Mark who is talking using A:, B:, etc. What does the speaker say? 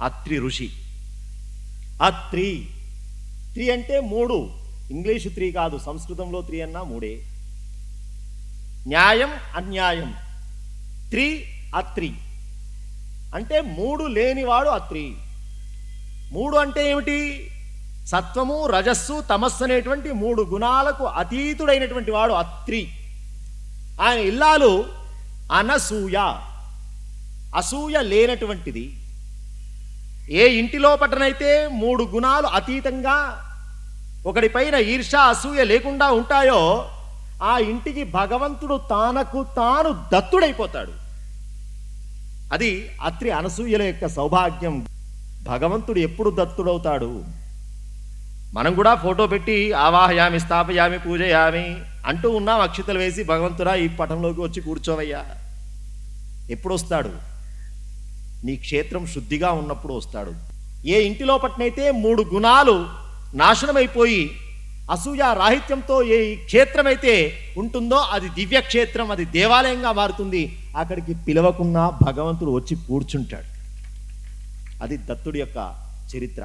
A: అత్రి ఋషి. అత్రి త్రి అంటే మూడు, ఇంగ్లీషు త్రీ కాదు, సంస్కృతంలో త్రీ అన్నా మూడే. న్యాయం అన్యాయం, త్రి అత్రి అంటే మూడు లేనివాడు అత్రి. మూడు అంటే ఏమిటి? సత్వము రజస్సు తమస్సు అనేటువంటి మూడు గుణాలకు అతీతుడైనటువంటి వాడు అత్రి. ఆయన ఇల్లాలు అనసూయ, అసూయ లేనటువంటిది. ఏ ఇంటిలో పట్టనైతే మూడు గుణాలు అతీతంగా ఒకడిపైన ఈర్ష అసూయ లేకుండా ఉంటాయో ఆ ఇంటికి భగవంతుడు తనకు తాను దత్తుడైపోతాడు. అది అత్రి అనసూయల యొక్క సౌభాగ్యం. భగవంతుడు ఎప్పుడు దత్తుడవుతాడు? మనం కూడా ఫోటో పెట్టి ఆవాహయామి స్థాపయామి పూజయామి అంటూ ఉన్నాం, అక్షతలు వేసి, భగవంతుడా ఈ పటంలోకి వచ్చి కూర్చోవయ్యా. ఎప్పుడు వస్తాడు? నీ క్షేత్రం శుద్ధిగా ఉన్నప్పుడు వస్తాడు. ఏ ఇంటిలో పట్నైతే మూడు గుణాలు నాశనమైపోయి అసూయ రాహిత్యంతో ఏ క్షేత్రమైతే ఉంటుందో అది దివ్యక్షేత్రం, అది దేవాలయంగా మారుతుంది. అక్కడికి పిలవకున్నా భగవంతుడు వచ్చి కూర్చుంటాడు. అది దత్తుడి యొక్క చరిత్ర.